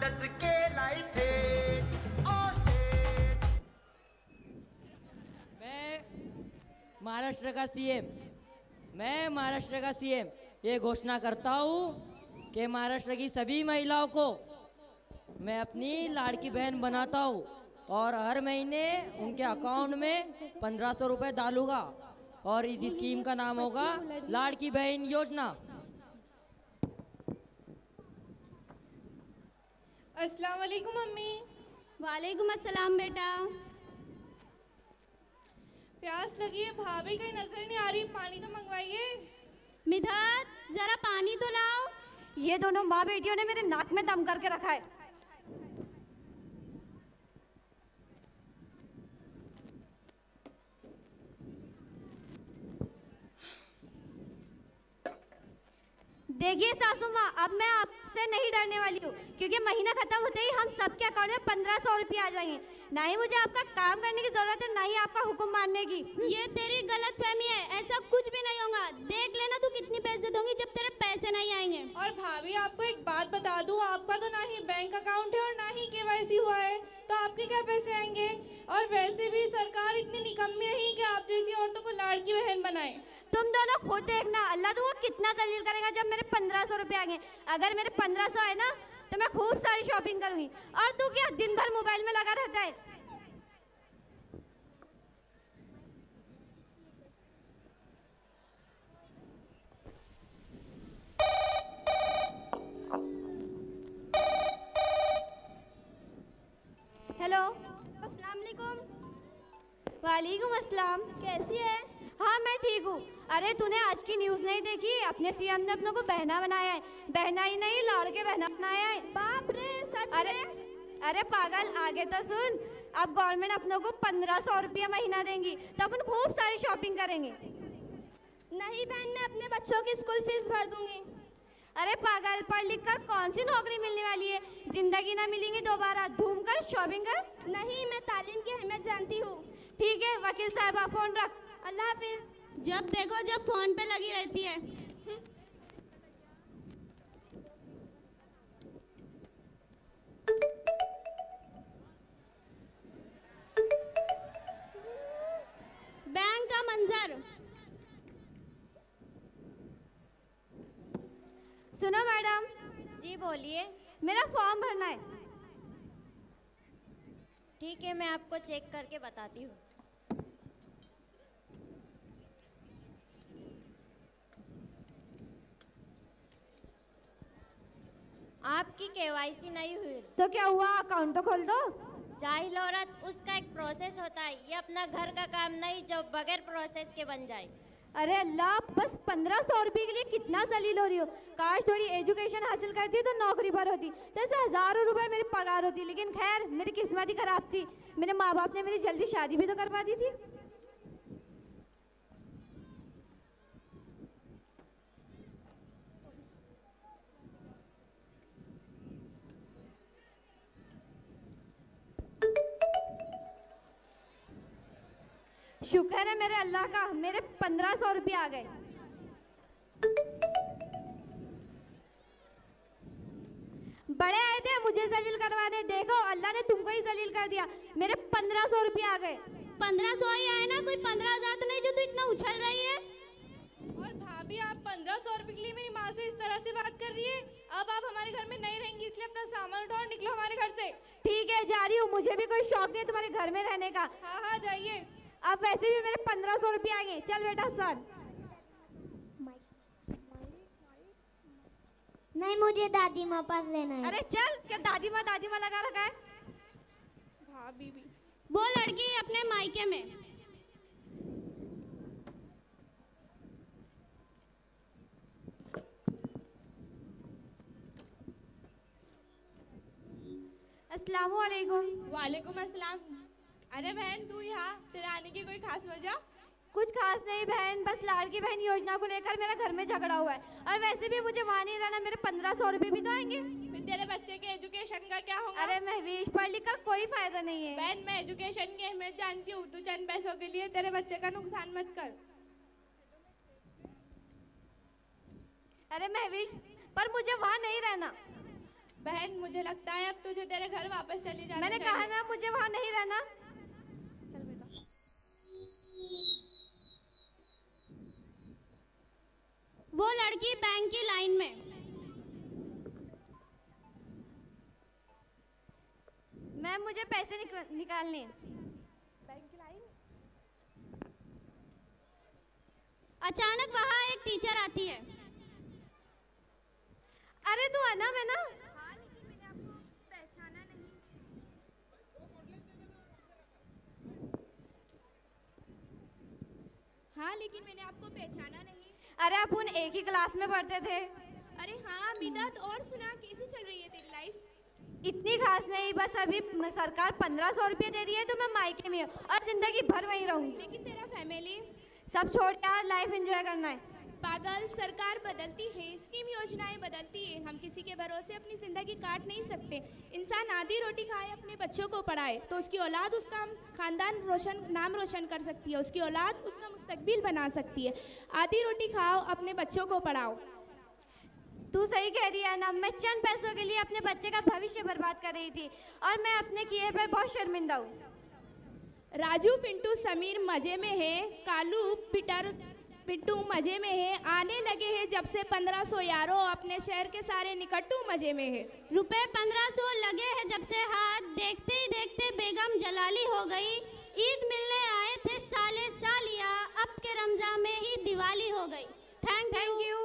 दस के लाई थे। मैं महाराष्ट्र का सीएम ये घोषणा करता हूँ कि महाराष्ट्र की सभी महिलाओं को मैं अपनी लाड़की बहन बनाता हूँ और हर महीने उनके अकाउंट में 1500 रुपये डालूंगा और इस स्कीम का नाम होगा लाड़की बहन योजना। अस्सलाम वालेकुम मम्मी। वालेकुम अस्सलाम बेटा। प्यास लगी है भाभी, कहीं नजर नहीं आ रही, पानी तो मंगवाइए। मिधात जरा पानी तो लाओ। ये दोनों माँ बेटियों ने मेरे नाक में दम करके रखा है। देखिए सासू माँ, अब मैं आपसे नहीं डरने वाली हूँ क्योंकि महीना खत्म होते ही हम सबके अकाउंट में 1500 रुपये आ जाएंगे। ना ही मुझे आपका काम करने की जरूरत है, ना ही आपका हुक्म मानने की। ये तेरी गलत फहमी है, ऐसा कुछ भी नहीं होगा। देख लेना तू कितनी पैसे दूंगी जब तेरे पैसे नहीं आएंगे। और भाभी आपको एक बात बता दूं, आपका तो ना ही बैंक अकाउंट है और ना ही केवाईसी हुआ है, तो आपके क्या पैसे आएंगे। और वैसे भी सरकार इतनी निकम्मी नहीं कि आप जैसी औरतों को लाड़की बहन बनाए। तुम दोनों खुद देखना, अल्लाह तुमको कितना जलील करेगा जब मेरे 1500 रुपये आएंगे। अगर मेरे 1500 आए ना तो मैं खूब सारी शॉपिंग करूंगी। और तू क्या दिन भर मोबाइल में लगा रहता है? हेलो, अस्सलाम वालेकुम। वालेकुम अस्सलाम। कैसी है? हाँ मैं ठीक हूँ। अरे तूने आज की न्यूज़ नहीं देखी? अपने सीएम ने अपनों को बहना बनाया है। बहना ही नहीं, लाड़के बहना बनाया है। बाप रे, सच में? अरे पागल, आगे तो सुन। अब गवर्नमेंट अपनों को 1500 रुपया महीना देंगी तो अपन खूब सारी शॉपिंग करेंगे। नहीं बहन, मैं अपने बच्चों की स्कूल फीस भर दूंगी। अरे पागल, पढ़ लिख कर कौन सी नौकरी मिलने वाली है? जिंदगी ना मिलेंगी दोबारा, धूम कर शॉपिंग कर। नहीं, मैं तालीम की अहमियत जानती हूँ। ठीक है वकील साहबा, फोन रख। अल्लाह हाफिज। जब देखो जब फोन पे लगी रहती है। बैंक का मंजर। सुनो मैडम। जी बोलिए। मेरा फॉर्म भरना है। ठीक है, मैं आपको चेक करके बताती हूँ। आपकी केवाईसी नहीं हुई। तो क्या हुआ, अकाउंट तो खोल दो। जाहिल औरत, उसका एक प्रोसेस होता है, ये अपना घर का काम नहीं जो बगैर प्रोसेस के बन जाए। अरे अल्लाह, बस 1500 रुपये के लिए कितना जलील हो रही हो। काश थोड़ी एजुकेशन हासिल करती तो नौकरी पर होती, तो ऐसे हजारों रुपए मेरी पगार होती। लेकिन खैर, मेरी किस्मत ही खराब थी। मेरे माँ बाप ने मेरी जल्दी शादी भी तो करवा दी थी। शुक्र है मेरे अल्लाह का, मेरे 1500 रुपये आ गए। बड़े आए थे मुझे जलील करवाने, देखो अल्लाह ने तुमको ही जलील कर दिया। मेरे 1500 रुपये आ गए। 1500 ही आए ना, कोई 15,000 तो नहीं जो तू इतना उछल रही है। और भाभी, आप 1500 रुपये के लिए मेरी माँ से इस तरह से बात कर रही है? अब आप हमारे घर में नहीं रहेंगी, इसलिए अपना सामान उठाओ और निकलो हमारे घर से। ठीक है, जा रही हूँ। मुझे भी कोई शौक नहीं तुम्हारे घर में रहने का। हाँ हाँ जाइए। अब वैसे भी मेरे 1500 रुपये आएंगे। चल बेटा सन। नहीं, मुझे दादी माँ पास लेना है। अरे चल, क्या दादी माँ लगा रखा है? भाभी भी। वो लड़की अपने मायके में। अस्सलाम वालेकुम। वालेकुम अस्सलाम। अरे बहन, तू यहाँ, तेरे आने की कोई खास वजह? कुछ खास नहीं बहन, बस लाड़की बहन योजना को लेकर मेरा घर में झगड़ा हुआ है। और वैसे भी मुझे वहाँ नहीं रहना, मेरे 1500 रुपये भी तो आएंगे। फिर तेरे बच्चे के एजुकेशन का क्या होगा? अरे महवीश, पढ़ लिख कर कोई फायदा नहीं है। बहन, मैं एजुकेशन की अहमियत जानती हूँ, तू चंद पैसों के लिए तेरे बच्चे का नुकसान मत कर। अरे महवीश, पर मुझे वहाँ नहीं रहना। बहन मुझे लगता है अब तुझे तेरे घर वापस चली जाना मैंने चाहिए। कहा ना मुझे वहाँ नहीं रहना। चल बेटा। वो लड़की बैंक की लाइन में। मैम मुझे पैसे निकालने। अचानक वहाँ एक टीचर आती है। अरे तू अनम है ना? हाँ लेकिन मैंने आपको पहचाना नहीं। हाँ लेकिन मैंने आपको पहचाना नहीं। अरे अपन एक ही क्लास में पढ़ते थे। अरे हाँ मिदत, और सुना कैसी चल रही है तेरी लाइफ? इतनी खास नहीं, बस अभी सरकार 1500 रुपये दे रही है तो मैं मायके में हूँ और जिंदगी भर वहीं रहूंगी। लेकिन तेरा फैमिली? सब छोड़ यार, लाइफ एंजॉय करना है। पागल, सरकार बदलती है, स्कीम योजनाएं बदलती है, हम किसी के भरोसे अपनी ज़िंदगी काट नहीं सकते। इंसान आधी रोटी खाए, अपने बच्चों को पढ़ाए तो उसकी औलाद उसका खानदान नाम रोशन कर सकती है, उसकी औलाद उसका मुस्तकबिल बना सकती है। आधी रोटी खाओ, अपने बच्चों को पढ़ाओ। तू सही कह रही है ना, मैं चंद पैसों के लिए अपने बच्चे का भविष्य बर्बाद कर रही थी और मैं अपने किए पर बहुत शर्मिंदा हूँ। राजू, पिंटू, समीर मजे में है, कालू, पीटर, पिंटू मजे में है, आने लगे हैं जब से 1500 यारो, अपने शहर के सारे निकट्टू मजे में है। रुपए 1500 लगे हैं जब से हाथ, देखते ही देखते बेगम जलाली हो गई। ईद मिलने आए थे साले सालिया, अब के रमजान में ही दिवाली हो गई। Thank you.